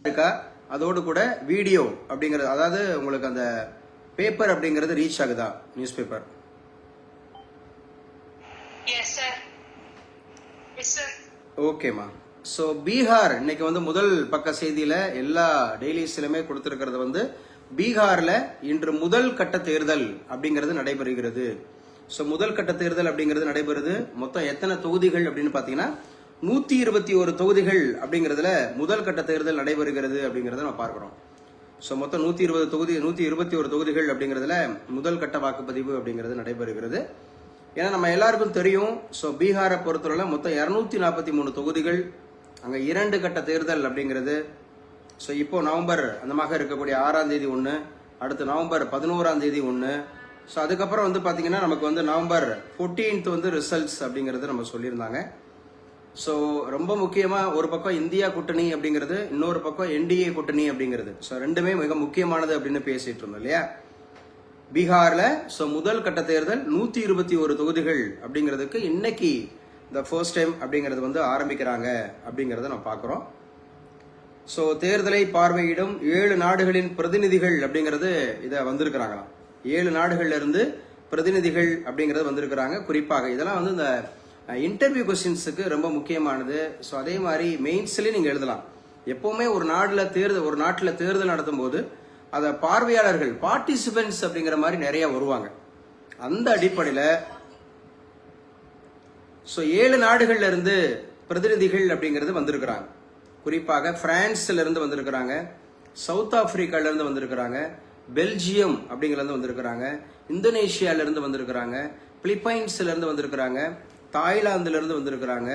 இருக்கா, அதோடு கூட வீடியோ அப்படிங்கிறது, அதாவது உங்களுக்கு அந்த பேப்பர் அப்படிங்கிறது ரீச் ஆகுதா, நியூஸ் பேப்பர்? ஓகேம்மா. ஸோ பீகார் இன்னைக்கு வந்து முதல் பக்க செய்தியில எல்லா டெய்லிஸ்லுமே கொடுத்திருக்கிறது வந்து பீகார்ல இன்று முதல் கட்ட தேர்தல் அப்படிங்கிறது நடைபெறுகிறது. ஸோ முதல் கட்ட தேர்தல் அப்படிங்கிறது நடைபெறுது. மொத்தம் எத்தனை தொகுதிகள் அப்படின்னு பாத்தீங்கன்னா 121 தொகுதிகள் அப்படிங்கிறதுல முதல் கட்ட தேர்தல் நடைபெறுகிறது அப்படிங்கறத நம்ம பார்க்கிறோம். ஸோ மொத்தம் 121 தொகுதிகள் அப்படிங்கிறதுல முதல் கட்ட வாக்குப்பதிவு அப்படிங்கிறது நடைபெறுகிறது. ஏன்னா நம்ம எல்லாருக்கும் தெரியும், ஸோ பீகாரை பொறுத்தவரை மொத்தம் 243 தொகுதிகள், அங்க 2 கட்ட தேர்தல் அப்படிங்கிறது. ஸோ இப்போ நவம்பர் அந்தமாக இருக்கக்கூடிய 6ஆம் தேதி ஒன்று, அடுத்து நவம்பர் 11ஆம் தேதி ஒன்று. ஸோ அதுக்கப்புறம் வந்து பாத்தீங்கன்னா நமக்கு வந்து நவம்பர் 14th வந்து ரிசல்ட்ஸ் அப்படிங்கிறது நம்ம சொல்லியிருந்தாங்க. ஸோ ரொம்ப முக்கியமா ஒரு பக்கம் இந்தியா கூட்டணி அப்படிங்கிறது, இன்னொரு பக்கம் என்டிஏ கூட்டணி அப்படிங்கிறது. ஸோ ரெண்டுமே மிக முக்கியமானது அப்படின்னு பேசிட்டு இருந்தோம் இல்லையா பீகார்ல. ஸோ முதல் கட்ட தேர்தல் 121 தொகுதிகள் அப்படிங்கிறதுக்கு இன்னைக்கு இந்த ஃபர்ஸ்ட் டைம் அப்படிங்கிறது வந்து ஆரம்பிக்கிறாங்க அப்படிங்கிறத நம்ம பார்க்குறோம். ஸோ தேர்தலை பார்வையிடும் 7 நாடுகளின் பிரதிநிதிகள் அப்படிங்கிறது இதை வந்திருக்கிறாங்களாம். 7 நாடுகள்ல இருந்து பிரதிநிதிகள் அப்படிங்கிறது வந்திருக்கிறாங்க. குறிப்பாக இதெல்லாம் வந்து இந்த இன்டர்வியூ கொஸ்டின்ஸுக்கு ரொம்ப முக்கியமானது. ஸோ அதே மாதிரி மெயின்ஸ்லயும் நீங்க எழுதலாம். எப்பவுமே ஒரு நாட்டில் தேர்தல் நடத்தும் போது அத பார்வையாளர்கள் பார்ட்டிசிபென்ட்ஸ் அப்படிங்கிற மாதிரி நிறைய வருவாங்க. அந்த அடிப்படையில் ஸோ 7 நாடுகள்ல இருந்து பிரதிநிதிகள் அப்படிங்கிறது வந்திருக்கிறாங்க. குறிப்பாக பிரான்ஸ்ல இருந்து வந்திருக்கிறாங்க, சவுத் ஆப்பிரிக்கால இருந்து வந்திருக்கிறாங்க, பெல்ஜியம் அப்படிங்கிறது வந்திருக்கிறாங்க, இந்தோனேஷியால இருந்து வந்திருக்கிறாங்க, பிலிப்பைன்ஸ்ல இருந்து வந்திருக்கிறாங்க, தாய்லாந்துல இருந்து வந்திருக்கிறாங்க,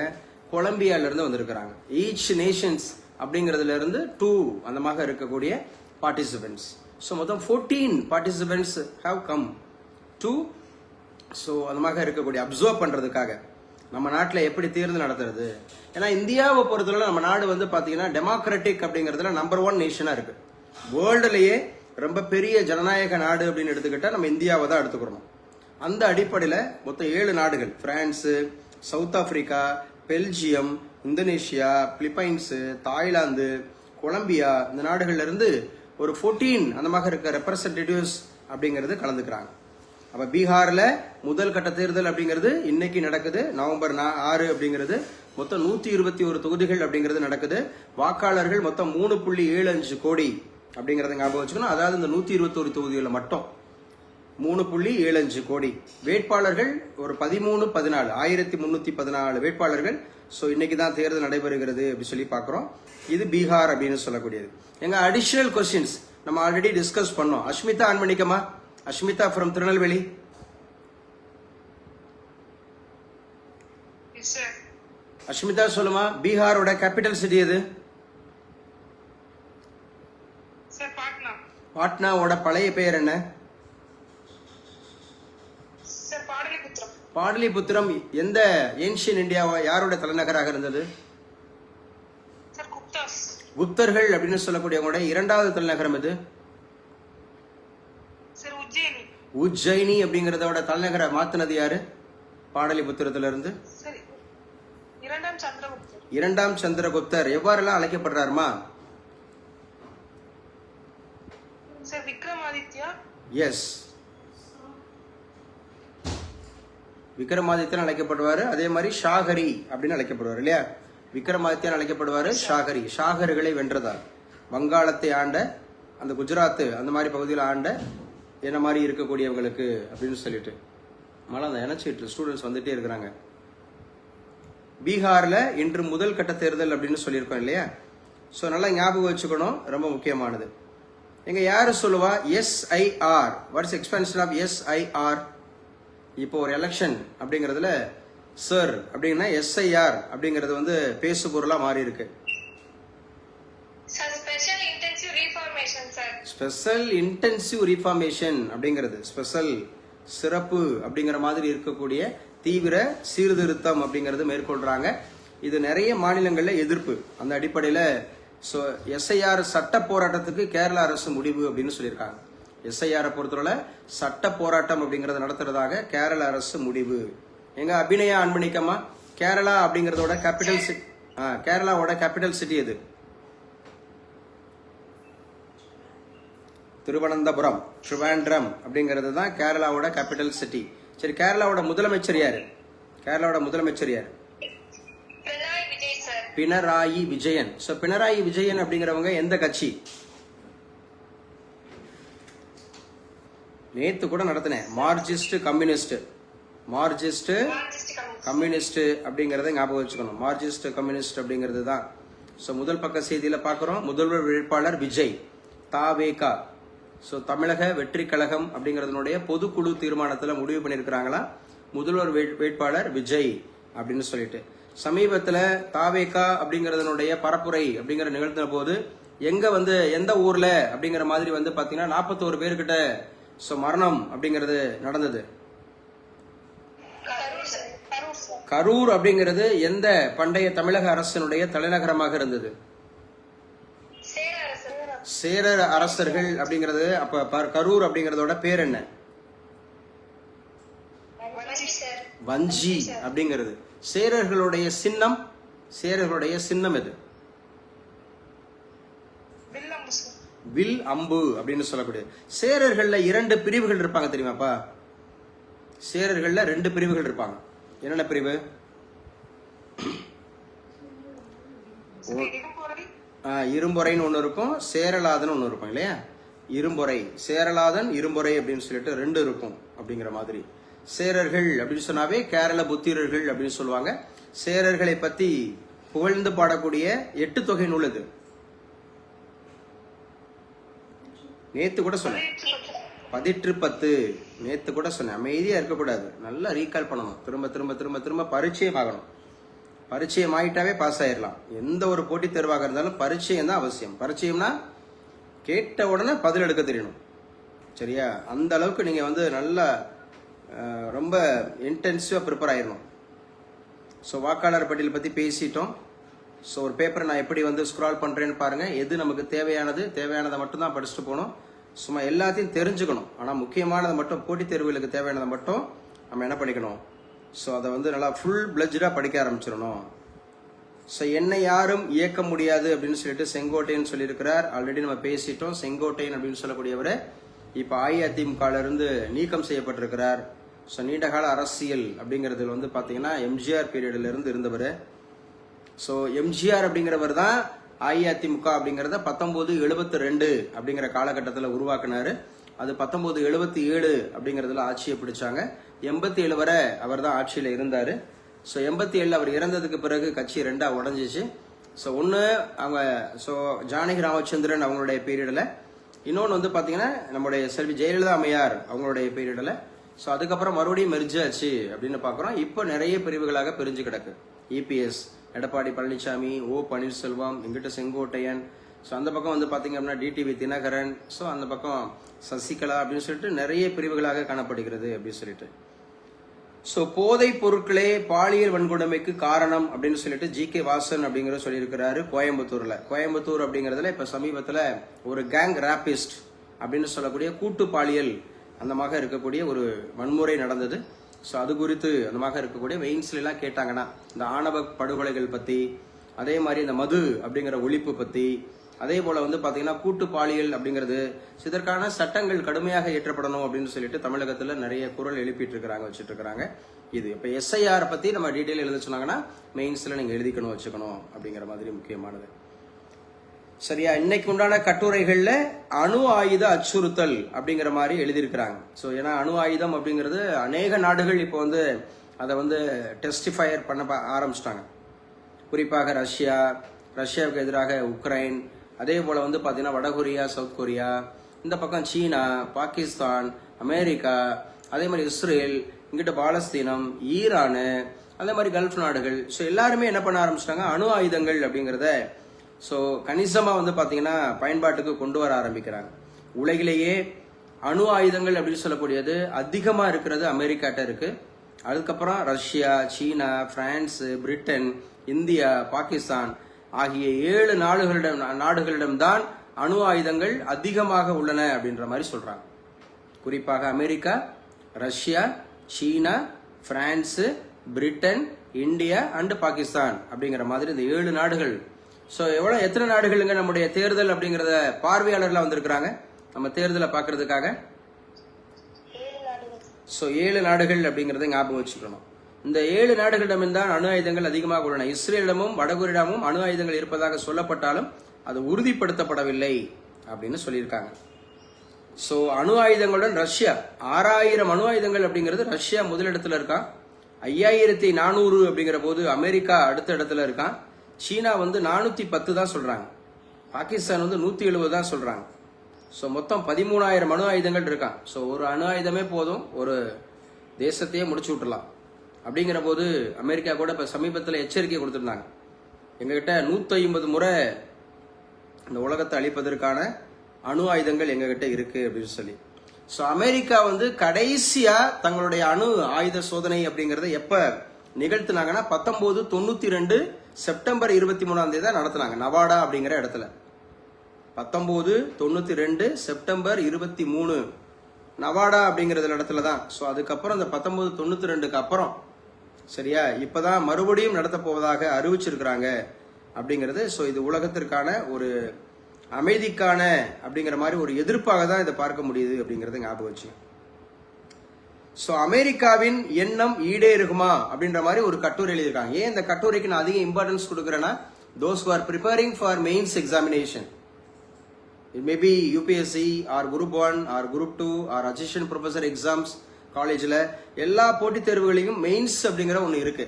கொலம்பியால இருந்து வந்திருக்கிறாங்க. ஈச் நேஷன்ஸ் அப்படிங்கிறதுல இருந்து 2 அந்தமாக இருக்கக்கூடிய பார்ட்டிசிபென்ட்ஸ். ஸோ மொத்தம் 14 participants have come to so அந்தமாக இருக்கக்கூடிய அப்சர்வ் பண்றதுக்காக நம்ம நாட்டில் எப்படி தேர்தல் நடத்துறது. ஏன்னா இந்தியாவை பொறுத்தவரை நம்ம நாடு வந்து பாத்தீங்கன்னா டெமோக்ராட்டிக் அப்படிங்கிறதுல நம்பர் 1 நேஷனா இருக்கு. வேர்ல்டுலயே ரொம்ப பெரிய ஜனநாயக நாடு அப்படின்னு எடுத்துக்கிட்டா நம்ம இந்தியாவை தான் எடுத்துக்கிறோம். அந்த அடிப்படையில் மொத்தம் 7 நாடுகள், France, South Africa, Belgium, Indonesia, Philippines, Thailand, Colombia, இந்த நாடுகள்ல இருந்து ஒரு 14 அந்த மாதிரி இருக்க ரெப்ரசன்டேட்டிவ்ஸ் அப்படிங்கிறது கலந்துக்கிறாங்க. அப்ப பீகார்ல முதல் கட்ட தேர்தல் அப்படிங்கிறது இன்னைக்கு நடக்குது. நவம்பர் 6 அப்படிங்கிறது மொத்தம் 121 தொகுதிகள் அப்படிங்கிறது நடக்குது. வாக்காளர்கள் மொத்தம் 3.75 கோடி அப்படிங்கறத ஞாபகம் வச்சுக்கணும். அதாவது இந்த 121 தொகுதிகளில் மட்டும் 3.75 கோடி வேட்பாளர்கள், ஒரு 1314 வேட்பாளர்கள். ஸோ இன்னைக்கு தான் தேர்தல் நடைபெறுகிறது அப்படி சொல்லி பார்க்குறோம். இது பீகார் அப்படின்னு சொல்லக்கூடியது. எங்க அடிஷனல் கொஸ்டின்ஸ் நம்ம ஆல்ரெடி டிஸ்கஸ் பண்ணோம். அஷ்மிதா ஆன் பண்ணிக்கமா. அஷ்மிதா ஃப்ரம் திருநெல்வேலி. அஷ்மிதா சொல்லுமா, பீகாரோட கேபிட்டல் சிட்டி எது? பாட்னாவோட பழைய பெயர் என்ன? பாடலிபுத்திரம் எந்த ஏன்ஷியன் இந்தியாவா யாரோட தலைநகராக இருந்தது? குப்தர்கள் அப்படின்னு சொல்லக்கூடியவங்களோட 2வது தலைநகரம் எது? உஜ்ஜயினி அப்படிங்கறதோட தலைநகரை மாத்தினது யாரு? பாடலிபுத்திரத்துல இருந்து 2ஆம் சந்திரகுப்தர் எவ்வாறெல்லாம் அழைக்கப்படுறாருமா? எஸ், விக்ரமாதித்யன் அழைக்கப்படுவாரு. அதே மாதிரி ஷாகரி அப்படின்னு அழைக்கப்படுவார் இல்லையா? விக்ரமாதித்யன் அழைக்கப்படுவாரு ஷாகரி, ஷாகர்களை வென்றதார். வங்காளத்தை ஆண்ட, அந்த குஜராத் அந்த மாதிரி பகுதியில் ஆண்ட என்ன மாதிரி இருக்கக்கூடியவங்களுக்கு அப்படின்னு சொல்லிட்டு மழை அந்த நினைச்சிட்டு ஸ்டூடெண்ட்ஸ் வந்துட்டே இருக்கிறாங்க. பீகார்ல இன்று முதல் கட்ட தேர்தல் அப்படின்னு சொல்லியிருக்கோம் இல்லையா? ஸோ நல்லா ஞாபகம் வச்சுக்கணும், ரொம்ப முக்கியமானது. எங்க யாரு சொல்லுவா SIR? What's expansion of SIR? இப்போ ஒரு எலெக்ஷன் அப்படிங்கறதுல சார் அப்படின்னா SIR அப்படிங்கிறது வந்து பேசு பொருளா மாறி இருக்கு. ஸ்பெஷல் இன்டென்சிவ் ரீஃபார்மேஷன் அப்படிங்கிறது ஸ்பெஷல் சிறப்பு அப்படிங்கிற மாதிரி இருக்கக்கூடிய தீவிர சீர்திருத்தம் அப்படிங்கறது மேற்கொள்றாங்க. இது நிறைய மாநிலங்கள்ல எதிர்ப்பு. அந்த அடிப்படையில SIR சட்ட போராட்டத்துக்கு கேரள அரசு முடிவு அப்படின்னு சொல்லியிருக்காங்க. SIR பொறுத்தவரை சட்ட போராட்டம் அப்படிங்கறத நடத்துறதாக கேரள அரசு முடிவு. எங்க அபிநயா அன்பணிக்கமா, கேரளா அப்படிங்கறதோட கேபிட்டல் கேரளாவோட கேபிட்டல் சிட்டி எது? திருவனந்தபுரம், ட்ரிவாண்ட்ரம் அப்படிங்கிறது தான் கேரளாவோட கேபிட்டல் சிட்டி. சரி, கேரளாவோட முதலமைச்சர் யாரு? கேரளாவோட முதலமைச்சர் யாரு? பினராயி விஜயன். சோ பினராயி விஜயன் அப்படிங்கிறவங்க எந்த கட்சி? நேத்து கூட நடத்தினேன், மார்க்சிஸ்ட் கம்யூனிஸ்ட். மார்க்சிஸ்ட் கம்யூனிஸ்ட் அப்படிங்கறத ஞாபகம் வச்சுக்கணும். மார்க்சிஸ்ட் கம்யூனிஸ்ட் அப்படிங்கிறது தான். ஸோ முதல் பக்க செய்தியில பாக்குறோம், முதல்வர் வேட்பாளர் விஜய், தாவேகா. ஸோ தமிழக வெற்றி கழகம் அப்படிங்கறதுனுடைய பொதுக்குழு தீர்மானத்துல முடிவு பண்ணிருக்கிறாங்களா, முதல்வர் வேட்பாளர் விஜய் அப்படின்னு சொல்லிட்டு. சமீபத்துல தாவேகா அப்படிங்கறதனுடைய பரப்புரை அப்படிங்கிற நிகழ்த்தின போது எங்க வந்து எந்த ஊர்ல அப்படிங்கிற மாதிரி வந்து பாத்தீங்கன்னா 41 பேர்கிட்ட மரணம் அப்படிங்கிறது நடந்தது. கரூர் அப்படிங்கிறது எந்த பண்டைய தமிழக அரசனுடைய தலைநகரமாக இருந்தது? சேரர் அரசர்கள் அப்படிங்கிறது. அப்ப கரூர் அப்படிங்கறதோட பேர் என்ன? வஞ்சி அப்படிங்கிறது. சேரர்களுடைய சின்னம், சேரர்களுடைய சின்னம் எது? வில் அம்பு அப்படின்னு சொல்லக்கூடிய. சேரர்கள்ல 2 பிரிவுகள் இருப்பாங்க தெரியுமாப்பா? சேரர்கள்ல 2 பிரிவுகள் இருப்பாங்க. என்னென்ன பிரிவு? இரும்பொறைன்னு ஒண்ணு இருக்கும், சேரலாதன் ஒண்ணு இருக்கும் இல்லையா? இரும்பொறை, சேரலாதன், இரும்பொறை அப்படின்னு சொல்லிட்டு 2 இருக்கும் அப்படிங்கிற மாதிரி. சேரர்கள் அப்படின்னு சொன்னாவே கேரள புத்திரர்கள் அப்படின்னு சொல்லுவாங்க. சேரர்களை பத்தி புகழ்ந்து பாடக்கூடிய 8 தொகை நூல் இது. நேத்து கூட சொன்னேன், 10 நேத்து கூட சொன்னேன். அமைதியா இருக்கக்கூடாது, நல்லா ரீகால் பண்ணணும், திரும்ப திரும்ப திரும்ப திரும்ப பரிச்சயம் ஆகணும். பரிச்சயம் ஆயிட்டாவே பாஸ் ஆயிடலாம். எந்த ஒரு போட்டித் தேர்வாக இருந்தாலும் பரிச்சயம் தான் அவசியம். பரிச்சயம்னா கேட்ட உடனே பதில் எடுக்க தெரியணும், சரியா? அந்த அளவுக்கு நீங்க வந்து நல்லா ரொம்ப இன்டென்சிவா ப்ரிப்பேர் ஆயிடணும். ஸோ வாக்காளர் பட்டியல் பத்தி பேசிட்டோம். ஸோ ஒரு பேப்பரை நான் எப்படி வந்து ஸ்க்ரால் பண்றேன்னு பாருங்க. எது நமக்கு தேவையானதை மட்டும் தான் படிச்சுட்டு போகணும். சும்மா எல்லாத்தையும் தெரிஞ்சுக்கணும். ஆனால் முக்கியமானதை மட்டும், போட்டித் தேர்வுகளுக்கு தேவையானதை மட்டும் நம்ம என்ன பண்ணிக்கணும், ஸோ அதை வந்து நல்லா ஃபுல் பிளட்ஜாக படிக்க ஆரம்பிச்சிடணும். ஸோ என்னை யாரும் இயக்க முடியாது அப்படின்னு சொல்லிட்டு செங்கோட்டையன் சொல்லியிருக்கிறார். ஆல்ரெடி நம்ம பேசிட்டோம். செங்கோட்டையன் அப்படின்னு சொல்லக்கூடியவர் இப்போ அஇஅதிமுகல இருந்து நீக்கம் செய்யப்பட்டிருக்கிறார். ஸோ நீண்டகால அரசியல் அப்படிங்கிறதுல வந்து பார்த்தீங்கன்னா எம்ஜிஆர் பீரியட்ல இருந்து இருந்தவர். ஸோ எம்ஜிஆர் அப்படிங்கிறவர் தான் அஇஅதிமுக அப்படிங்கிறத 1972 அப்படிங்கிற காலகட்டத்தில் உருவாக்குனாரு. அது 1977 அப்படிங்கிறதுல ஆட்சியை பிடிச்சாங்க. 87 வரை அவர் தான் ஆட்சியில் இருந்தார். ஸோ 87 அவர் இறந்ததுக்கு பிறகு கட்சி 2ஆ உடஞ்சிச்சு. ஸோ ஒன்று அவங்க ஜானகி ராமச்சந்திரன் அவங்களுடைய பீரியடில், இன்னொன்று வந்து பார்த்தீங்கன்னா நம்முடைய செல்வி ஜெயலலிதா அம்மையார் அவங்களுடைய பீரியடில். ஸோ அதுக்கப்புறம் மறுபடியும் மெர்ஜ் ஆச்சு அப்படின்னு பார்க்குறோம். இப்போ நிறைய பிரிவுகளாக பிரிஞ்சு கிடக்கு. இபிஎஸ், எடப்பாடி பழனிசாமி, ஓ பன்னீர்செல்வம், எங்கிட்ட செங்கோட்டையன். ஸோ அந்த பக்கம் வந்து பார்த்தீங்க அப்படின்னா டிடிவி தினகரன், ஸோ அந்த பக்கம் சசிகலா அப்படின்னு சொல்லிட்டு நிறைய பிரிவுகளாக காணப்படுகிறது அப்படின்னு சொல்லிட்டு. ஸோ போதைப் பொருட்களே பாலியல் வன்கொடுமைக்கு காரணம் அப்படின்னு சொல்லிட்டு ஜி.கே. வாசன் அப்படிங்கிற சொல்லியிருக்கிறாரு கோயம்புத்தூர்ல. கோயம்புத்தூர் அப்படிங்கிறதுல இப்போ சமீபத்தில் ஒரு கேங் ராபிஸ்ட் அப்படின்னு சொல்லக்கூடிய கூட்டு பாலியல் அந்தமாக இருக்கக்கூடிய ஒரு வன்முறை நடந்தது. ஸோ அது குறித்து அந்தமாக இருக்கக்கூடிய மெயின்ஸ்லாம் கேட்டாங்கன்னா இந்த ஆணவ படுகொலைகள் பற்றி, அதே மாதிரி இந்த மது அப்படிங்கிற ஒழிப்பு பற்றி, அதே போல் வந்து பார்த்தீங்கன்னா கூட்டு பாலியல் அப்படிங்கிறது, இதற்கான சட்டங்கள் கடுமையாக இயற்றப்படணும் அப்படின்னு சொல்லிட்டு தமிழகத்தில் நிறைய குரல் எழுப்பிட்டு இருக்கிறாங்க, வச்சுட்டு இருக்கிறாங்க. இது இப்போ எஸ்ஐஆர் பற்றி நம்ம டீட்டெயில் எழுத சொன்னாங்கன்னா மெயின்ஸில் நீங்கள் எழுதிக்கணும், வச்சுக்கணும் அப்படிங்கிற மாதிரி முக்கியமானது. சரியா? இன்னைக்கு உண்டான கட்டுரைகள்ல அணு ஆயுத அச்சுறுத்தல் அப்படிங்கிற மாதிரி எழுதியிருக்கிறாங்க. ஸோ ஏன்னா அணு ஆயுதம் அப்படிங்கிறது அநேக நாடுகள் இப்போ வந்து அதை வந்து டெஸ்டிஃபயர் பண்ண ஆரம்பிச்சிட்டாங்க. குறிப்பாக ரஷ்யாவுக்கு எதிராக உக்ரைன், அதே போல வந்து பார்த்தீங்கன்னா வடகொரியா, சவுத் கொரியா, இந்த பக்கம் சீனா, பாகிஸ்தான், அமெரிக்கா, அதே மாதிரி இஸ்ரேல், இங்கிட்ட பாலஸ்தீனம், ஈரானு, அதே மாதிரி கல்ஃப் நாடுகள். ஸோ எல்லாருமே என்ன பண்ண ஆரம்பிச்சிட்டாங்க, அணு ஆயுதங்கள் அப்படிங்கிறத ஸோ கணிசமாக வந்து பார்த்தீங்கன்னா பயன்பாட்டுக்கு கொண்டு வர ஆரம்பிக்கிறாங்க. உலகிலேயே அணு ஆயுதங்கள் அப்படின்னு சொல்லக்கூடியது அதிகமாக இருக்கிறது அமெரிக்காட்ட இருக்கு. அதுக்கப்புறம் ரஷ்யா, சீனா, பிரான்ஸ், பிரிட்டன், இந்தியா, பாகிஸ்தான் ஆகிய 7 நாடுகளிடம்தான் அணு ஆயுதங்கள் அதிகமாக உள்ளன அப்படின்ற மாதிரி சொல்றாங்க. குறிப்பாக America, Russia, China, France, Britain, India and Pakistan அப்படிங்கிற மாதிரி இந்த 7 நாடுகள். ஸோ எத்தனை நாடுகளுங்க நம்முடைய தேர்தல் அப்படிங்கிறத பார்வையாளர்லாம் வந்திருக்கிறாங்க? நம்ம தேர்தலை பார்க்கறதுக்காக? ஸோ 7 நாடுகள் அப்படிங்கறத ஞாபகம் வச்சுக்கணும். இந்த 7 நாடுகளிடம்தான் அணு ஆயுதங்கள் அதிகமாக உள்ளன. இஸ்ரேலிடமும் வடகொரியாவும் அணு ஆயுதங்கள் இருப்பதாக சொல்லப்பட்டாலும் அது உறுதிப்படுத்தப்படவில்லை அப்படின்னு சொல்லியிருக்காங்க. ஸோ அணு ஆயுதங்களுடன் ரஷ்யா 6000 அணு ஆயுதங்கள் அப்படிங்கிறது ரஷ்யா முதலிடத்துல இருக்கான். 5400 அப்படிங்கிற போது அமெரிக்கா அடுத்த இடத்துல இருக்கான். சீனா வந்து 410 தான் சொல்றாங்க. பாகிஸ்தான் வந்து 170 தான் சொல்றாங்க. ஸோ மொத்தம் 13000 அணு ஆயுதங்கள் இருக்கான். ஸோ ஒரு அணு ஆயுதமே போதும் ஒரு தேசத்தையே முடிச்சு விட்டுலாம். அப்படிங்கிற போது அமெரிக்கா கூட இப்போ சமீபத்தில் எச்சரிக்கை கொடுத்துருந்தாங்க, எங்ககிட்ட 150 முறை இந்த உலகத்தை அழிப்பதற்கான அணு ஆயுதங்கள் எங்ககிட்ட இருக்கு அப்படின்னு சொல்லி. ஸோ அமெரிக்கா வந்து கடைசியா தங்களுடைய அணு ஆயுத சோதனை அப்படிங்கறத எப்ப நிகழ்த்தினாங்கன்னா 1992 செப்டம்பர் 23 தான் நடத்தினாங்க, நவாடா அப்படிங்கிற இடத்துல. 1992 செப்டம்பர் 23 நவாடா அப்படிங்கிற இடத்துல தான். ஸோ அதுக்கப்புறம் இந்த 1992க்கு அப்புறம் சரியா இப்பதான் மறுபடியும் நடத்த போவதாக அறிவிச்சிருக்கிறாங்க அப்படிங்கிறது. ஸோ இது உலகத்திற்கான ஒரு அமைதிக்கான அப்படிங்கிற மாதிரி ஒரு எதிர்ப்பாக தான் இதை பார்க்க முடியுது அப்படிங்கறத ஞாபகம் வச்சு. ஸோ அமெரிக்காவின் எண்ணம் ஈடேறுகுமா அப்படின்ற மாதிரி ஒரு கட்டுரை எழுதியிருக்காங்க. ஏன் இந்த கட்டுரைக்கு நான் அதிக இம்பார்ட்டன்ஸ் கொடுக்குறேன்னா, those who are preparing for mains examination, it may be UPSC or Group 1 or Group 2 or assistant professor exams காலேஜில் எல்லா போட்டித் தேர்வுகளையும் மெயின்ஸ் அப்படிங்கிற ஒன்று இருக்கு.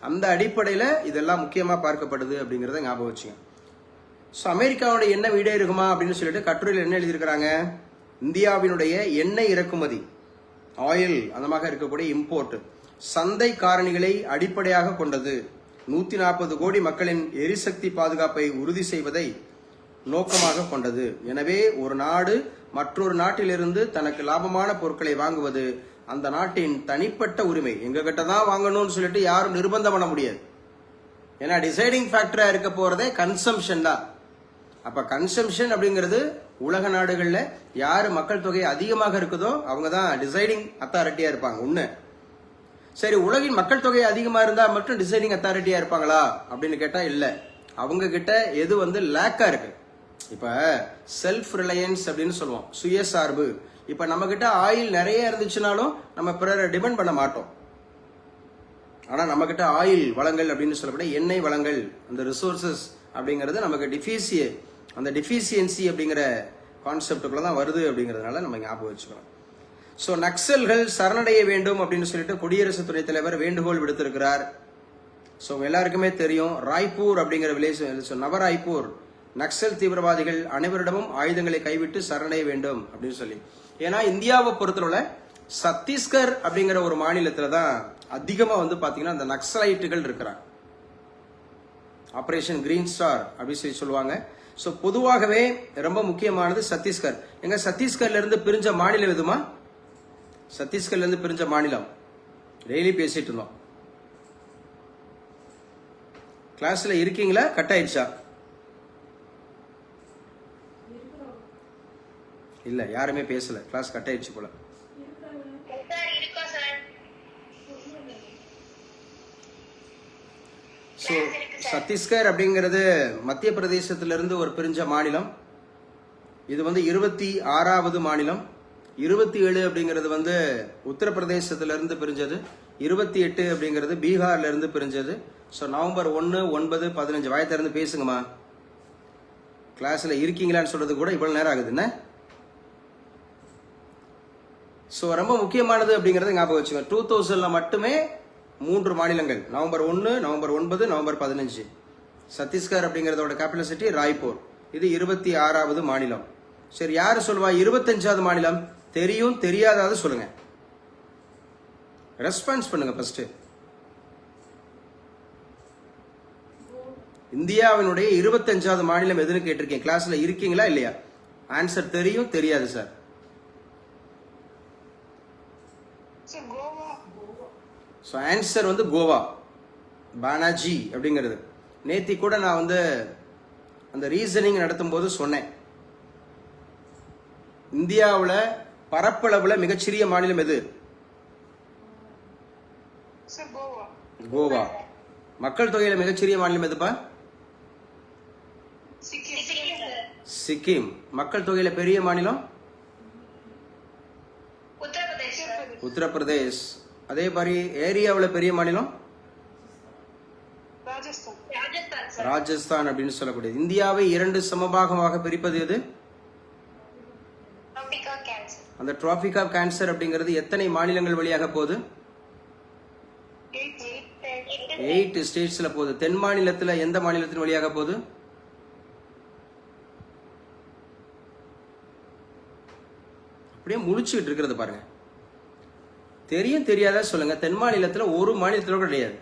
அந்த அடிப்படையில் இதெல்லாம் முக்கியமாக பார்க்கப்படுது அப்படிங்கிறத ஞாபகம் வச்சுங்க. ஸோ அமெரிக்காவோட எண்ணெய் ஈடேறுகுமா அப்படின்னு சொல்லிட்டு கட்டுரையில் என்ன எழுதியிருக்கிறாங்க, இந்தியாவினுடைய எண்ணெய் இறக்குமதி ஆயில் அந்த மாதிரி இருக்கக்கூடிய இம்போர்ட் சந்தை காரணிகளை அடிப்படையாக கொண்டது, 140 கோடி மக்களின் எரிசக்தி பாதுகாப்பை உறுதி செய்வதை நோக்கமாக கொண்டது. எனவே ஒரு நாடு மற்றொரு நாட்டிலிருந்து தனக்கு லாபமான பொருட்களை வாங்குவது அந்த நாட்டின் தனிப்பட்ட உரிமை. எங்க கிட்ட தான் வாங்கணும்னு சொல்லிட்டு யாரும் நிர்பந்தம் பண்ண முடியாது. ஏன்னா டிசைடிங் ஃபேக்டரா இருக்க போறதே கன்சம்ஷன் தான். அப்ப கன்சம்ஷன் அப்படிங்கிறது உலக நாடுகள்ல யாரு மக்கள் தொகை அதிகமாக இருக்குதோ அவங்க தான் டிசைடிங் அத்தாரிட்டியா இருப்பாங்க. ஒண்ணு சரி, உலகின் மக்கள் தொகை அதிகமா இருந்தா மட்டும் டிசைடிங் அத்தாரிட்டியா இருப்பாங்களா அப்படின்னு கேட்டா இல்ல. அவங்க கிட்ட எது வந்து லேக்கா இருக்கு, இப்ப செல்ஃப் ரிலையன்ஸ் அப்படின்னு சொல்லுவோம், சுயசார்பு. இப்ப நம்ம கிட்ட ஆயில் நிறைய இருந்துச்சுனாலும் நம்ம பிறரை டிபெண்ட் பண்ண மாட்டோம். ஆனா நம்ம கிட்ட ஆயில் வளங்கள் அப்படின்னு சொல்லப்பட்ட எண்ணெய் வளங்கள் அந்த ரிசோர்சஸ் அப்படிங்கிறது நமக்கு அந்த டிஃபிஷியன்சி அப்படிங்கிற கான்செப்டுக்குள்ள தான் வருது அப்படிங்கிறதுனால நம்ம ஞாபகம் வச்சுக்கிறோம். ஸோ நக்சல்கள் சரணடைய வேண்டும் அப்படின்னு சொல்லிட்டு குடியரசு துணைத் தலைவர் வேண்டுகோள் விடுத்திருக்கிறார். ஸோ எல்லாருக்குமே தெரியும், ராய்ப்பூர் அப்படிங்கிற வில்லேஜ், நவராய்ப்பூர் நக்சல் தீவிரவாதிகள் அனைவரிடமும் ஆயுதங்களை கைவிட்டு சரணடைய வேண்டும் அப்படின்னு சொல்லி. ஏன்னா இந்தியாவை பொறுத்தவரை சத்தீஸ்கர் அப்படிங்கிற ஒரு மாநிலத்துல தான் அதிகமா வந்து பாத்தீங்கன்னா அந்த நக்சலைட்டுகள் இருக்கிறாங்க. ஆபரேஷன் கிரீன் ஸ்டார் அப்படின்னு சொல்லி சொல்லுவாங்க. ஸோ பொதுவாகவே ரொம்ப முக்கியமானது சத்தீஸ்கர். எங்க சத்தீஸ்கர்ல இருந்து பிரிஞ்ச மாநிலம் எதுமா? சத்தீஸ்கர்ல இருந்து பிரிஞ்ச மாநிலம் டெய்லி பேசிட்டு இருந்தோம். கிளாஸ்ல இருக்கீங்களா? கட் ஆயிடுச்சா? இல்ல யாருமே பேசல, கிளாஸ் கட் ஆயிடுச்சு போல. ஸோ சத்தீஸ்கர் அப்படிங்கிறது மத்திய பிரதேசத்திலிருந்து ஒரு பிரிஞ்ச மாநிலம். இது வந்து 26வது மாநிலம். 27 அப்படிங்கிறது வந்து உத்தரப்பிரதேசத்திலிருந்து பிரிஞ்சது. 28 அப்படிங்கிறது பீகார்ல இருந்து பிரிஞ்சது. ஸோ நவம்பர் 1, 9, 15 வாய் திறந்து பேசுங்கம்மா. கிளாஸ்ல இருக்கீங்களான்னு சொல்றது கூட இவ்வளவு நேரம் ஆகுது என்ன? ஸோ ரொம்ப முக்கியமானது அப்படிங்கறத ஞாபகம் வச்சுங்க. 2000ல மட்டுமே 3 மாநிலங்கள், நவம்பர் 1, நவம்பர் 9, நவம்பர் 15. சத்தீஸ்கர் அப்படிங்கறதோட கேபிட்டல் சிட்டி ராய்ப்பூர். இது 26வது மாநிலம். சரி, யாரு சொல்லுவா 25வது மாநிலம்? தெரியும் தெரியாதாவது சொல்லுங்க, ரெஸ்பான்ஸ் பண்ணுங்க ஃபர்ஸ்ட். இந்தியாவினுடைய 25வது மாநிலம் எதுன்னு கேட்டிருக்கேன். கிளாஸ்ல இருக்கீங்களா இல்லையா? ஆன்சர் தெரியும் தெரியாது சார். ஸோ ஆன்சர் வந்து கோவா, பானாஜி அப்படிங்கிறது. நேத்தி கூட நான் வந்து அந்த ரீசனிங் நடத்தும் போது சொன்னேன், இந்தியாவில் பரப்பளவுல மிகச்சிறிய மாநிலம் எது? கோவா. மக்கள் தொகையில மிகச்சிறிய மாநிலம் எதுப்பா? சிக்கிம். மக்கள் தொகையில பெரிய மாநிலம் உத்தரப்பிரதேஷ். அதே மாதிரி ஏரியாவில் பெரிய மாநிலம் ராஜஸ்தான் அப்படின்னு சொல்லக்கூடியது. இந்தியாவை 2 சமபாகமாக பிரிப்பது எது? அந்த டிராபிக் ஆஃப் கேன்சர் அப்படிங்கிறது எத்தனை மாநிலங்கள் வழியாக போகுது? 8 ஸ்டேட்ஸ்ல போகுது. தென் மாநிலத்துல எந்த மாநிலத்தின் வழியாக போகுது? அப்படியே முழிச்சுக்கிட்டு இருக்கிறது பாருங்க. தெரியும் தெரியாத சொல்லுங்க. தென் மாநிலத்துல ஒரு மாநிலத்துல கூட கிடையாது.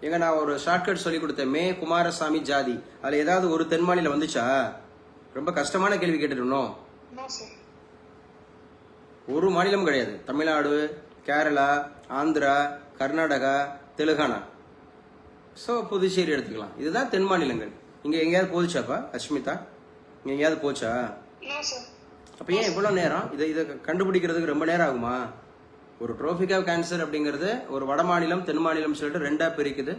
எங்க நான் ஒரு ஷார்ட்கட் சொல்லி கொடுத்தேன், மே குமாரசாமி ஜாதி. அதுல ஏதாவது ஒரு தென் மாநிலம் வந்துச்சா? ரொம்ப கஷ்டமான கேள்வி கேட்டுருந்தோம். ஒரு மாநிலம் கிடையாது. தமிழ்நாடு, கேரளா, ஆந்திரா, கர்நாடகா, தெலுங்கானா, ஸோ புதுச்சேரி எடுத்துக்கலாம். இதுதான் தென் மாநிலங்கள். இங்க எங்கேயாவது போச்சுச்சாப்பா அஸ்மிதா? இங்க எங்கேயாவது போச்சா? அப்ப ஏன் இவ்வளவு நேரம்? இதை கண்டுபிடிக்கிறதுக்கு ரொம்ப நேரம் ஆகுமா? ஒரு டிராபிக் ஆஃப் கேன்சர் அப்படிங்கிறது ஒரு வட மாநிலம் தென் மாநிலம் சொல்லிட்டு 2ஆ பிரிக்குது.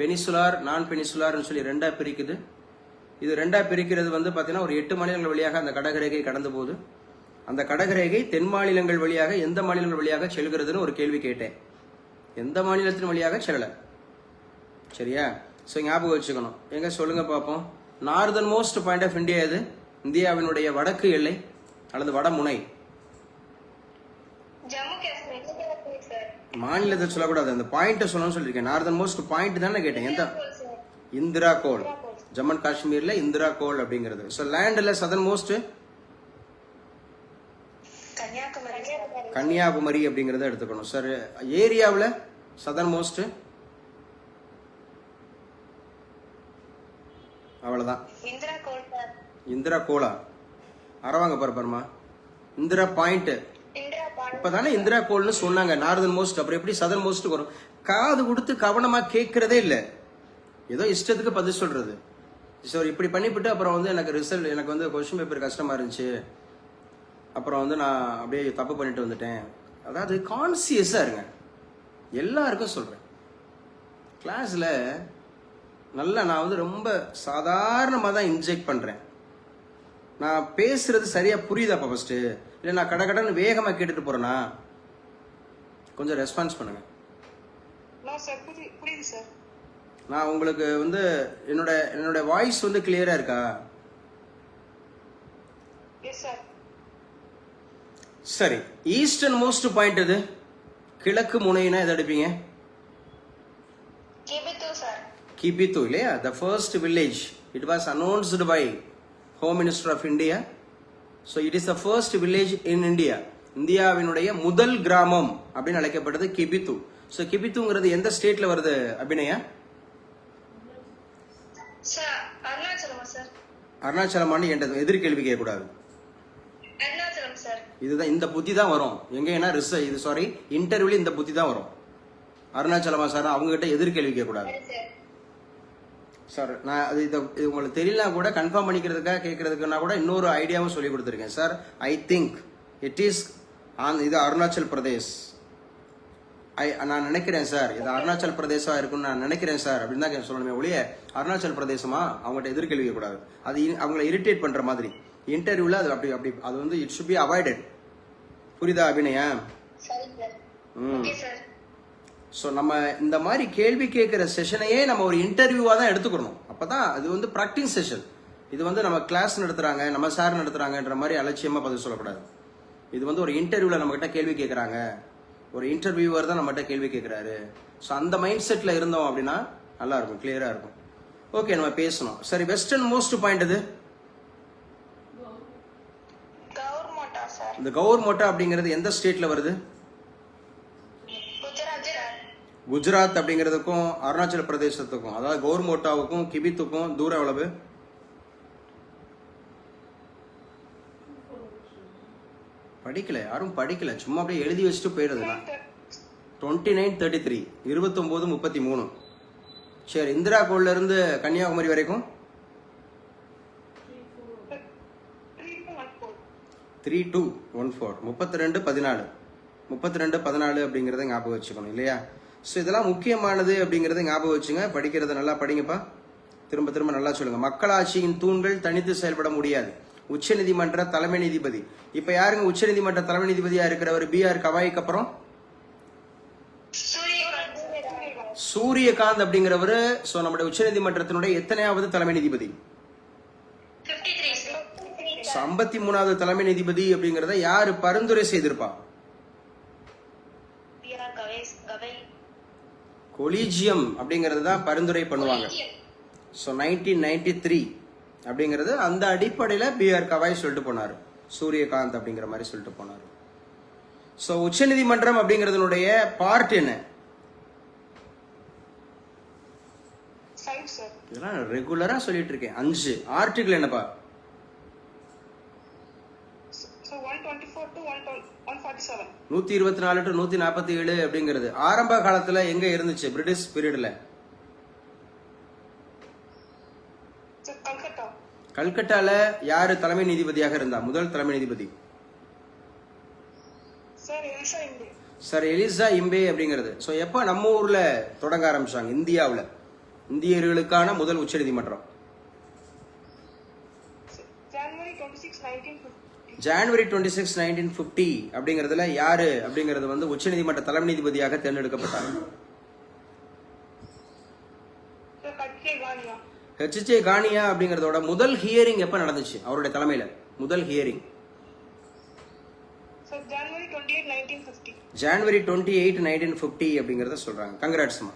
பெனிசுலார், நான் பெனிசுலார்னு சொல்லி 2ஆ பிரிக்குது. இது 2ஆ பிரிக்கிறது வந்து பாத்தீங்கன்னா ஒரு 8 மாநிலங்கள் வழியாக அந்த கடகரேகை கடந்து போகுது. அந்த கடகரேகை தென் மாநிலங்கள் வழியாக எந்த மாநிலங்கள் வழியாக செல்கிறதுன்னு ஒரு கேள்வி கேட்டேன். எந்த மாநிலத்தின் வழியாக செல்லல. சரியா? ஸோ ஞாபகம் வச்சுக்கணும். எங்க சொல்லுங்க பார்ப்போம். Northern most point of India எது? இந்தியாவினுடைய வடக்கு எல்லை அல்லது வடமுனை. மாநிலத்தை சொல்லக்கூடாது, அந்த பாயிண்ட் சொல்லணும்னு சொல்லியிருக்கேன். நார்தன் மோஸ்ட் பாயிண்ட் தானே கேட்டேன். எந்த? இந்திரா கோல். ஜம்மு அண்ட் காஷ்மீர்ல இந்திரா கோல் அப்படிங்கிறது. ஸோ லேண்ட்ல சதன் மோஸ்ட் கன்னியாகுமரி அப்படிங்கறத எடுத்துக்கணும் சார். ஏரியாவில் சதன் மோஸ்ட் அவ்வளவுதான். இந்திரா கோலா அரவாங்க பரப்பரமா இந்திரா பாயிண்ட். இப்பதானே இந்திரா கோல்னு சொன்னாங்க. நார்தன் மோஸ்ட் அப்புறம் எப்படி சதன் மோஸ்ட் வரும்? காது கொடுத்து கவனமா கேட்கறதே இல்லை, ஏதோ இஷ்டத்துக்கு பதில் சொல்றது. ஸோ இப்படி பண்ணிவிட்டு அப்புறம் வந்து எனக்கு ரிசல்ட், எனக்கு வந்து கொஸ்டின் பேப்பர் கஷ்டமா இருந்துச்சு, அப்புறம் வந்து நான் அப்படியே தப்பு பண்ணிட்டு வந்துட்டேன். அதாவது கான்சியஸா இருங்க. எல்லாருக்கும் சொல்றேன், கிளாஸ்ல நல்லா நான் வந்து ரொம்ப சாதாரணமாக தான் இன்ஜெக்ட் பண்றேன். நான் பேசுறது சரியா புரியுதாப்பா ஃபர்ஸ்ட்? இல்லை நான் கடன்னு வேகமாக கேட்டுட்டு போறேன்னா? கொஞ்சம் ரெஸ்பான்ஸ் பண்ணுங்க. நான் உங்களுக்கு வந்து என்னோட வாய்ஸ் வந்து கிளியரா இருக்கா? சரி. ஈஸ்டர்ன் மோஸ்ட் பாயிண்ட் எது? கிழக்கு முனைனா எதை எடுப்பீங்க? கிபித்து இல்லையா? The first village. It was announced by home minister of India. So it is the first village in India. இந்தியாவினுடைய முதல் கிராமம் அப்படின்னு அழைக்கப்பட்டது கிபித்து. ஸோ கிபித்துங்கிறது எந்த ஸ்டேட்ல வருது அபிநயா? அருணாச்சலமான்னு என்ற எதிர்கேள்வி கேட்கக்கூடாது. இதுதான், இந்த புத்தி தான் வரும் எங்கன்னா இது சாரி இன்டர்வியூல இந்த புத்தி தான் வரும். அருணாச்சலமா சார் அவங்க கிட்ட எதிர்கேள்வி கேட்கக்கூடாது சார். நான் அது இது உங்களுக்கு தெரியல கூட கன்ஃபார்ம் பண்ணிக்கிறதுக்காக கேட்கறதுக்குன்னா கூட இன்னொரு ஐடியாவும் சொல்லி கொடுத்துருக்கேன் sir. I think it is இது அருணாச்சல் பிரதேஷ். நான் நினைக்கிறேன் சார், இது அருணாச்சல் பிரதேசா இருக்குன்னு நான் நினைக்கிறேன் சார் அப்படின்னு தான் சொல்லணுமே ஒழிய அருணாச்சல் பிரதேசமா அவங்ககிட்ட எதிர்கேள்வி கூடாது. அது அவங்களை இரிட்டேட் பண்ற மாதிரி இன்டர்வியூல அது அப்படி அப்படி அது வந்து இட் ஷுட் பி அவாய்டட். புரியுதா அபிநயா? ஸோ நம்ம இந்த மாதிரி கேள்வி கேட்கிற செஷனையே நம்ம ஒரு இன்டர்வியூவா தான் எடுத்துக்கணும். அப்பதான் அது வந்து ப்ராக்டிஸ் செஷன். இது வந்து நம்ம கிளாஸ் நடத்துறாங்க, நம்ம சார் நடத்துறாங்கன்ற மாதிரி அலட்சியமா பதில் சொல்லக்கூடாது. இது வந்து ஒரு இன்டர்வியூல நம்ம கிட்ட கேள்வி கேட்கறாங்க, ஒரு இன்டர்வியூவர் தான் நம்மகிட்ட கேள்வி கேட்கிறாரு. ஸோ அந்த மைண்ட் செட்ல இருந்தோம் அப்படின்னா நல்லா இருக்கும், கிளியரா இருக்கும். ஓகே, நம்ம பேசணும். சரி, வெஸ்டர்ன் மோஸ்ட் பாயிண்ட் இது இந்த கவுர்மோட்டா அப்படிங்கிறது எந்த ஸ்டேட்ல வருது? குஜராத் அப்படிங்கிறதுக்கும் அருணாச்சல பிரதேசத்துக்கும், அதாவது கவுர்மோட்டாவுக்கும் கிபித்துக்கும் தூரம் எவ்வளவு? படிக்கல, யாரும் படிக்கல, சும்மா அப்படியே எழுதி வச்சுட்டு போயிடுறதுதான். 2933 2933. சரி, இந்திரா கோல்ல இருந்து கன்னியாகுமரி வரைக்கும் 3214 3214 3214 அப்படிங்கறத ஞாபகம் வச்சுக்கணும் இல்லையா? ஸோ இதெல்லாம் முக்கியமானது அப்படிங்கறத ஞாபகம் வச்சுங்க. படிக்கிறத நல்லா படிங்கப்பா. திரும்ப திரும்ப நல்லா சொல்லுங்க. மக்களாட்சியின் தூண்கள் தனித்து செயல்பட முடியாது. உச்சநீதிமன்ற தலைமை நீதிபதி. இப்ப யாருங்க உச்சநீதிமன்ற தலைமை நீதிபதியா இருக்கிறவர்? B.R. கவாய்க்கு அப்புறம் சூரியகாந்த் அப்படிங்கிறவரு. சோ நம்முடைய உச்சநீதிமன்றத்தினுடைய எத்தனையாவது தலைமை நீதிபதி? 53வது தலைமை நீதிபதி அப்படிங்கறத யாரு பரிந்துரை செய்திருப்பா? கொலீஜியம் அப்படிங்கிறது தான் பரிந்துரை பண்ணுவாங்க. ஸோ 1993 அப்படிங்கிறது அந்த அடிப்படையில் B.R. கவாய் சொல்லிட்டு போனார், சூரியகாந்த் அப்படிங்கிற மாதிரி சொல்லிட்டு போனார். ஸோ உச்சநீதிமன்றம் அப்படிங்கிறதுனுடைய பார்ட் என்ன? இதெல்லாம் ரெகுலரா சொல்லிட்டு இருக்கேன். 5 ஆர்டிகிள் என்னப்பா? 124 to 147 அப்படிங்கிறது ஆரம்ப காலத்துல எங்க இருந்துச்சு? பிரிட்டிஷ் பீரியட்ல கல்கட்டால யாரு தலைமை நீதிபதியாக இருந்தா? முதல் தலைமை நீதிபதி சார் எலிசா இம்பே அப்படிங்கிறது. ஸோ எப்ப நம்ம ஊர்ல தொடங்க ஆரம்பிச்சாங்க? இந்தியாவில் இந்தியர்களுக்கான முதல் உச்சநீதிமன்றம் ஜனவரி 26, 1950 அப்படிங்கறதுல யாரு அப்படிங்கிறது வந்து உச்சநீதிமன்ற தலைமை நீதிபதியாக தேர்ந்தெடுக்கப்பட்டார்? H.J. கானியா அப்படிங்கறதோட முதல் ஹியரிங் எப்ப நடந்துச்சு அவருடைய தலைமையில? முதல் ஹியரிங் ஜனவரி 28, 1950 அப்படிங்கறத சொல்றாங்க. கங்க்ராட்ஸ்மா.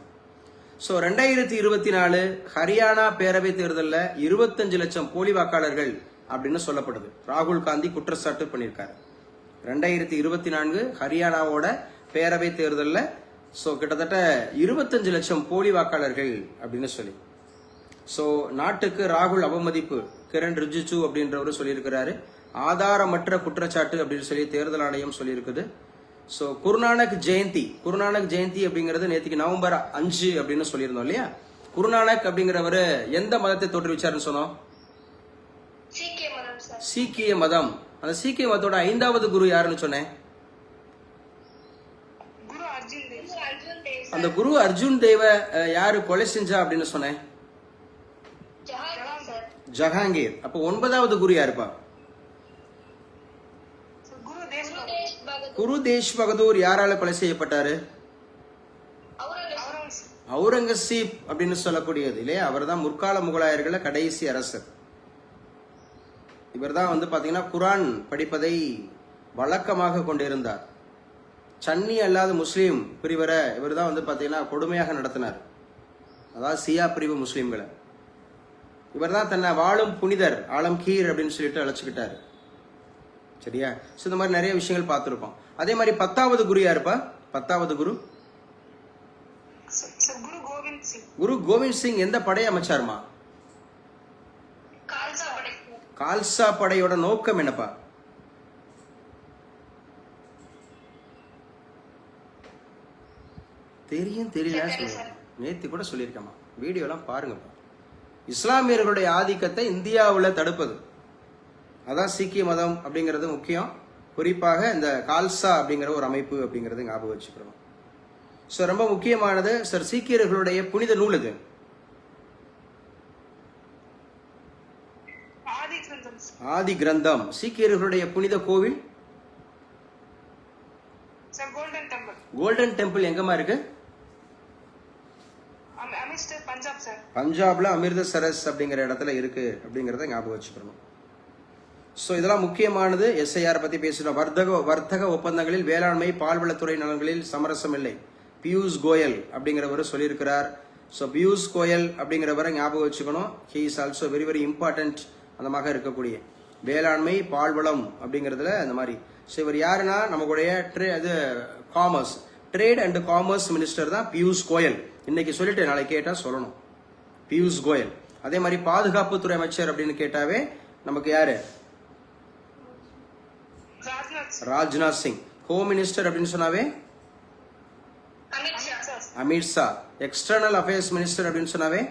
ஸோ 2024 ஹரியானா பேரவை தேர்தலில் 25 லட்சம் போலி வாக்காளர்கள் அப்படின்னு சொல்லப்படுது. ராகுல் காந்தி குற்றச்சாட்டு பண்ணியிருக்காரு. 2024 ஹரியானாவோட பேரவை தேர்தலில் ஸோ கிட்டத்தட்ட 25 லட்சம் போலி வாக்காளர்கள் அப்படின்னு சொல்லி. ஸோ நாட்டுக்கு ராகுல் அவமதிப்பு கிரண் ரிஜிஜு அப்படின்றவர் சொல்லியிருக்கிறாரு. ஆதாரமற்ற குற்றச்சாட்டு அப்படின்னு சொல்லி தேர்தல் ஆணையம் சொல்லியிருக்குது. ஸோ குருநானக் ஜெயந்தி அப்படிங்கிறது நேற்றுக்கு நவம்பர் 5 அப்படின்னு சொல்லியிருந்தோம் இல்லையா? குருநானக் அப்படிங்கிறவர் எந்த மதத்தை தோற்றுவிச்சாருன்னு சொன்னோம்? சீக்கிய மதம். அந்த சீக்கிய மதத்தோட 5வது குரு யாருன்னு சொன்னேன்? அந்த குரு அர்ஜுன் தேவ யாரு கொலை செஞ்சா அப்படின்னு சொன்னேன்? ஜஹாங்கீர். அப்ப 9வது குரு யாருப்பா? குரு தேஷ் பகதூர் யாரால கொலை செய்யப்பட்டாரு? அவுரங்கசீப் அப்படின்னு சொல்லக்கூடியது இல்லையா? அவர் தான் முற்கால முகலாயர்கள கடைசி அரசர். இவர் தான் வந்து பாத்தீங்கன்னா குரான் படிப்பதை வழக்கமாக கொண்டிருந்தார். சன்னி அல்லாத முஸ்லீம் பிரிவரை இவர் தான் வந்து பாத்தீங்கன்னா கொடுமையாக நடத்தினார். அதாவது சியா பிரிவு முஸ்லீம்களை இவர் தான் தன்னை வாழும் புனிதர் ஆலம்கீர் அப்படின்னு சொல்லிட்டு அழைச்சுக்கிட்டாரு. சரியா? ஸோ இந்த மாதிரி நிறைய விஷயங்கள் பார்த்துருப்போம். அதே மாதிரி 10வது குரு யாருப்பா? 10வது குரு குரு கோவிந்த் சிங் எந்த படையை அமைச்சாருமா? கால்சா படையோட நோக்கம் என்னப்பா? தெரியல நேத்து கூட சொல்லியிருக்கேமா, வீடியோலாம் பாருங்கப்பா. இஸ்லாமியர்களுடைய ஆதிக்கத்தை இந்தியாவில் தடுப்பது, அதான் சீக்கிய மதம் அப்படிங்கிறது முக்கியம். குறிப்பாக இந்த கால்சா அப்படிங்கிற ஒரு அமைப்பு அப்படிங்கறது ஞாபகம் வச்சுக்கிறோம். ஸோ ரொம்ப முக்கியமானது சார். சீக்கியர்களுடைய புனித நூல் இது ஆதி கிரந்தம். சீக்கியர்களுடைய புனித கோவில் கோல்டன் டெம்பிள் எங்கம்மா இருக்கு? பஞ்சாப்ல அமிர்தசரஸ் அப்படிங்கிற இடத்துல இருக்கு அப்படிங்கறத ஞாபகம் வச்சுக்கணும். ஸோ இதெல்லாம் முக்கியமானது. SIR பத்தி பேசினோம். வர்த்தக ஒப்பந்தங்களில் வேளாண்மை பால்வளத்துறை நலன்களில் சமரசம் இல்லை, பியூஷ் கோயல் அப்படிங்கிறவர் சொல்லியிருக்கிறார். ஸோ பியூஷ் கோயல் அப்படிங்கிறவரை ஞாபகம் வச்சுக்கணும். He is also very very important. அந்த மாதிரி இருக்கக்கூடிய வேளாண்மை பால்வளம் அப்படிங்கிறதுல அந்த மாதிரி. ஸோ இவர் யாருன்னா நம்மளுடைய commerce trade and commerce minister தான் பியூஷ் கோயல். இன்னைக்கு சொல்லிட்டு நாளைக்கு கேட்டா சொல்லணும் பியூஷ் கோயல். அதே மாதிரி பாதுகாப்புத்துறை அமைச்சர் அப்படின்னு கேட்டாவே நமக்கு யாரு? ராஜ்நாத் சிங். ஹோம் மினிஸ்டர் அப்படின்னு சொன்னாவே அமித்ஷா. எக்ஸ்டர்னல் அஃபேர்ஸ் மினிஸ்டர் அப்படின்னு சொன்னாவே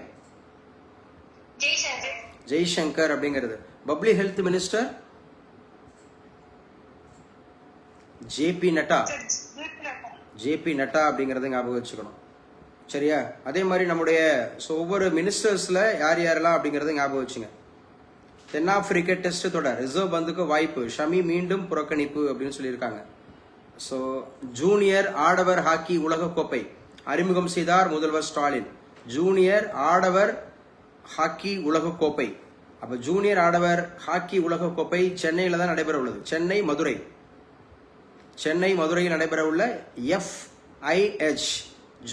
ஜெய்சங்கர் அப்படிங்கிறது. Public health minister JP Nadda அப்படிங்கறத ஞாபகம் வச்சுக்கணும். சரியா? அதே மாதிரி நம்முடைய ஒவ்வொரு மினிஸ்டர்ஸ்ல யார் யாரெல்லாம் அப்படிங்கறத ஞாபகம் வச்சுங்க. தென்னாப்பிரிக்க டெஸ்ட் தொடர் ரிசர்வ் பந்துக்கு வாய்ப்பு, ஷமி மீண்டும் புறக்கணிப்பு அப்படின்னு சொல்லியிருக்காங்க. ஸோ ஜூனியர் ஆடவர் ஹாக்கி உலகக்கோப்பை அறிமுகம் செய்தார் முதல்வர் ஸ்டாலின். ஜூனியர் ஆடவர் ஹாக்கி உலகக்கோப்பை, அப்ப ஜூனியர் ஆடவர் ஹாக்கி உலகக்கோப்பை சென்னையில தான் நடைபெற உள்ளது. சென்னை மதுரையில் நடைபெற உள்ள FIH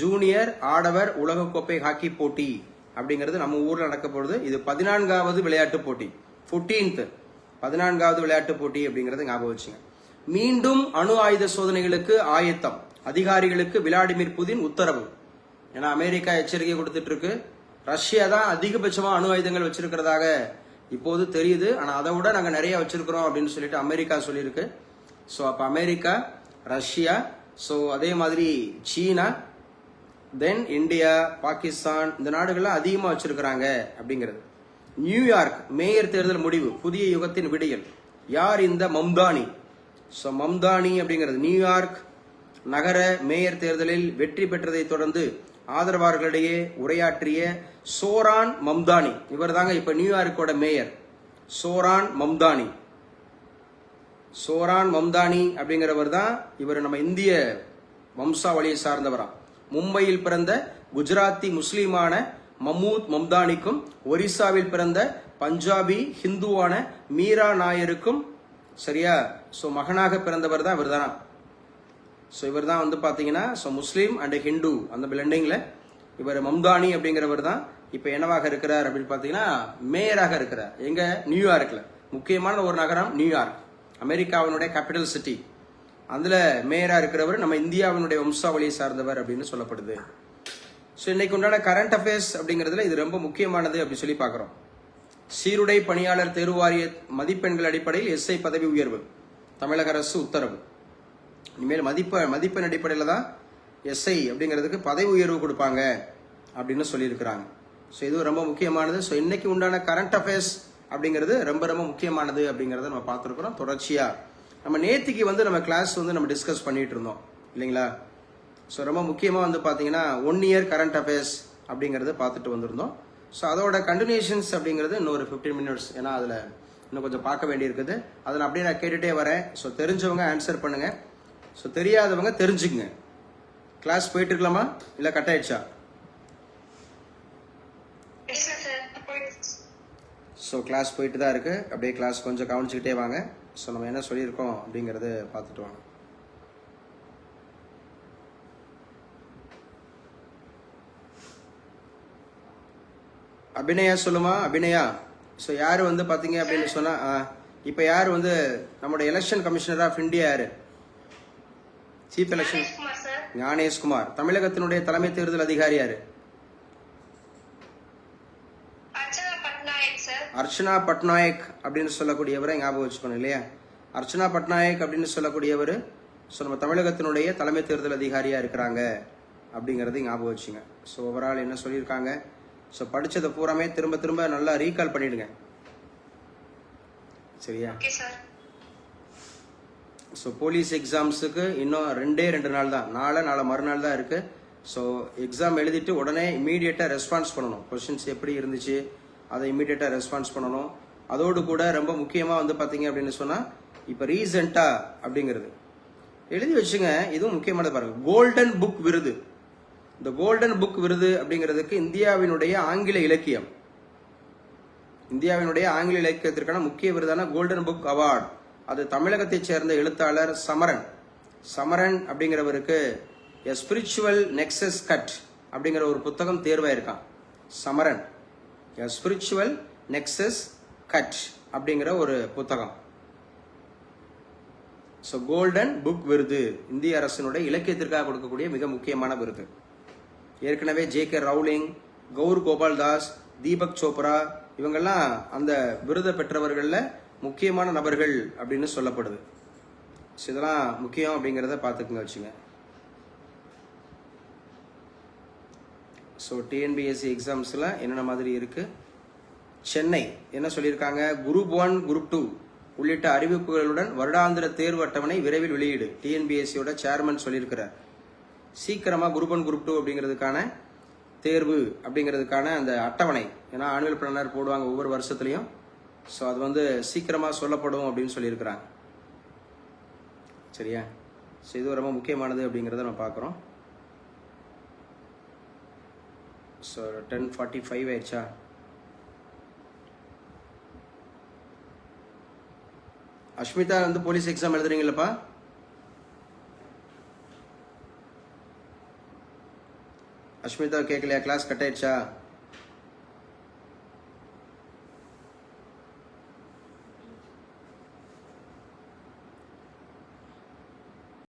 ஜூனியர் ஆடவர் உலகக்கோப்பை ஹாக்கி போட்டி அப்படிங்கிறது நம்ம ஊர்ல நடக்க போகுது. இது 14வது விளையாட்டு போட்டி, 14வது விளையாட்டு போட்டி அப்படிங்கறது ஞாபகம் வச்சுங்க. மீண்டும் அணு ஆயுத சோதனைகளுக்கு ஆயத்தம், அதிகாரிகளுக்கு விளாடிமிர் புதின் உத்தரவு. ஏன்னா அமெரிக்கா எச்சரிக்கை கொடுத்துட்டு இருக்கு. ரஷ்யா தான் அதிகபட்சமா அணு ஆயுதங்கள் வச்சிருக்கிறதாக இப்போது தெரியுது. ஆனா அதை விட நாங்க நிறைய வச்சிருக்கிறோம் அப்படின்னு சொல்லிட்டு அமெரிக்கா சொல்லியிருக்கு. ஸோ அப்ப அமெரிக்கா, ரஷ்யா, ஸோ அதே மாதிரி சீனா, தென் இந்தியா, பாகிஸ்தான், இந்த நாடுகள்லாம் அதிகமா வச்சிருக்கிறாங்க அப்படிங்கிறது. நியூயார்க் மேயர் தேர்தல் முடிவு, புதிய யுகத்தின் விடியல். யார் இந்த மம்தானி? ஸோ மம்தானி அப்படிங்கிறது நியூயார்க் நகர மேயர் தேர்தலில் வெற்றி பெற்றதை தொடர்ந்து ஆதரவாளர்களிடையே உரையாற்றிய சோரான் மம்தானி. இவர் தாங்க இப்ப நியூயார்க்கோட மேயர். சோரான் மம்தானி அப்படிங்கிறவர் தான். இவர் நம்ம இந்திய வம்சாவளியை சார்ந்தவரா. மும்பையில் பிறந்த குஜராத்தி முஸ்லீமான மமூத் மம்தானிக்கும் ஒரிசாவில் பிறந்த பஞ்சாபி ஹிந்துவான மீரா நாயருக்கும் சரியா ஸோ மகனாக பிறந்தவர் தான் இவர் தான். ஸோ இவர் தான் வந்து பாத்தீங்கன்னா ஸோ முஸ்லீம் அண்ட் ஹிந்து அந்த பிளண்டிங்ல இவர் மம்தானி அப்படிங்கிறவர் தான் இப்ப என்னவாக இருக்கிறார் அப்படின்னு பாத்தீங்கன்னா மேயராக இருக்கிறார். எங்க? நியூயார்க்ல. முக்கியமான ஒரு நகரம் நியூயார்க், அமெரிக்காவினுடைய கேபிட்டல் சிட்டி. அதுல மேயரா இருக்கிறவர் நம்ம இந்தியாவினுடைய வம்சாவளியை சார்ந்தவர் அப்படின்னு சொல்லப்படுது. ஸோ இன்னைக்கு உண்டான கரண்ட் அஃபேர்ஸ் அப்படிங்கிறதுல இது ரொம்ப முக்கியமானது அப்படி சொல்லி பார்க்கிறோம். சீருடை பணியாளர் தேர்வு வாரிய மதிப்பெண்கள் அடிப்படையில் SI பதவி உயர்வு, தமிழக அரசு உத்தரவு. இனிமேல் மதிப்பெண் அடிப்படையில் தான் SI அப்படிங்கிறதுக்கு பதவி உயர்வு கொடுப்பாங்க அப்படின்னு சொல்லியிருக்கிறாங்க. ஸோ இது ரொம்ப முக்கியமானது. ஸோ இன்னைக்கு உண்டான கரண்ட் அஃபேர்ஸ் அப்படிங்கிறது ரொம்ப ரொம்ப முக்கியமானது அப்படிங்கிறத நம்ம பார்த்துருக்கிறோம். தொடர்ச்சியா நம்ம நேத்திக்கு வந்து நம்ம கிளாஸ் வந்து நம்ம டிஸ்கஸ் பண்ணிட்டு இருந்தோம் இல்லைங்களா? ஸோ ரொம்ப முக்கியமாக வந்து பார்த்தீங்கன்னா 1 இயர் கரண்ட் அஃபேர்ஸ் அப்படிங்கிறத பார்த்துட்டு வந்திருந்தோம். ஸோ அதோட கண்டினியூஷன்ஸ் அப்படிங்கிறது இன்னொரு 15 மினிட்ஸ், ஏன்னா அதில் இன்னும் கொஞ்சம் பார்க்க வேண்டியிருக்குது. அதில் அப்படியே நான் கேட்டுகிட்டே வரேன். ஸோ தெரிஞ்சவங்க ஆன்சர் பண்ணுங்க, ஸோ தெரியாதவங்க தெரிஞ்சுக்குங்க. கிளாஸ் போயிட்டு இருக்கலாமா இல்லை கட் ஆயிடுச்சா? ஸோ கிளாஸ் போயிட்டு தான் இருக்கு. அப்படியே கிளாஸ் கொஞ்சம் கவனிச்சுக்கிட்டே வாங்க. ஸோ நம்ம என்ன சொல்லியிருக்கோம் அப்படிங்கிறத பார்த்துட்டு வாங்க. அபிநயா சொல்லுமா? அபிநயா, ஸோ யார் வந்து பார்த்தீங்க அப்படின்னு சொன்னா இப்போ யார் வந்து நம்மளோட எலெக்ஷன் கமிஷனர் ஆஃப் இந்தியா யாரு? Chief election Gyanesh Kumar. தமிழகத்தினுடைய தலைமை தேர்தல் அதிகாரி யாரு? அர்ச்சனா பட்நாயக் அப்படின்னு சொல்லக்கூடியவரை ஞாபகம் வச்சுக்கணும் இல்லையா? அர்ச்சனா பட்நாயக் அப்படின்னு சொல்லக்கூடியவர் ஸோ நம்ம தமிழகத்தினுடைய தலைமை தேர்தல் அதிகாரியா இருக்கிறாங்க அப்படிங்கறது ஞாபகம் வச்சுங்க. ஸோ ஓவரால் என்ன சொல்லியிருக்காங்க, ஸோ படிச்சதை பூராமே திரும்ப திரும்ப நல்லா ரீகால் பண்ணிடுங்க சரியா? ஸோ போலீஸ் எக்ஸாம்ஸுக்கு இன்னும் 2 நாள் தான், நாளை மறுநாள் தான் இருக்கு. ஸோ எக்ஸாம் எழுதிட்டு உடனே இமீடியட்டா ரெஸ்பான்ஸ் பண்ணணும். கொஸ்டின்ஸ் எப்படி இருந்துச்சு அதை இமீடியட்டா ரெஸ்பான்ஸ் பண்ணணும். அதோடு கூட ரொம்ப முக்கியமா வந்து பாத்தீங்க அப்படின்னு சொன்னா இப்ப ரீசெண்டா அப்படிங்கிறது எழுதி வச்சுங்க. இதுவும் முக்கியமானது பாருங்க, கோல்டன் புக் விருது. இந்த கோல்டன் புக் விருது அப்படிங்கிறதுக்கு இந்தியாவினுடைய ஆங்கில இலக்கியத்திற்கான முக்கிய விருதான கோல்டன் புக் அவார்டு அது தமிழகத்தை சேர்ந்த எழுத்தாளர் சமரன் அப்படிங்கிறவருக்கு எ ஸ்பிரிச்சுவல் நெக்ஸஸ் கட் அப்படிங்கிற ஒரு புத்தகம் தேர்வாயிருக்கான். Samaran a spiritual nexus cut அப்படிங்கிற ஒரு புத்தகம். ஸோ கோல்டன் புக் விருது இந்திய அரசினுடைய இலக்கியத்திற்காக கொடுக்கக்கூடிய மிக முக்கியமான விருது. ஏற்கனவே JK ரவுலிங், கௌர் கோபால்தாஸ், தீபக் சோப்ரா இவங்கெல்லாம் அந்த விருதை பெற்றவர்கள்ல முக்கியமான நபர்கள் அப்படின்னு சொல்லப்படுது. இதெல்லாம் முக்கியம் அப்படிங்கிறத பார்த்துக்குங்க வச்சுங்க. ஸோ TNPSC எக்ஸாம்ஸ்ல என்னென்ன மாதிரி இருக்கு, சென்னை என்ன சொல்லியிருக்காங்க, குரூப் 1 குரூப் 2 உள்ளிட்ட அறிவிப்புகளுடன் வருடாந்திர தேர்வு அட்டவணை விரைவில் வெளியீடு. TNPSCயோட சேர்மன் சொல்லியிருக்கிறார். சீக்கிரமா குரூப் 1 குரூப் 2 அப்படிங்கிறதுக்கான தேர்வு அப்படிங்கிறதுக்கான அந்த அட்டவணை, ஏன்னா ஆனுவல் பிளானர் போடுவாங்க ஒவ்வொரு வருஷத்துலையும். ஸோ அது வந்து சீக்கிரமாக சொல்லப்படும் அப்படின்னு சொல்லியிருக்கிறாங்க. சரியா? ஸோ இது ரொம்ப முக்கியமானது அப்படிங்கிறத நம்ம பார்க்குறோம். ஸோ 10:45 ஆயிடுச்சா? அஷ்மிதா வந்து போலீஸ் எக்ஸாம் எழுதுறீங்களப்பா? அஷ்மிதா கேட்கலையா? கிளாஸ் கட் ஆயிடுச்சா?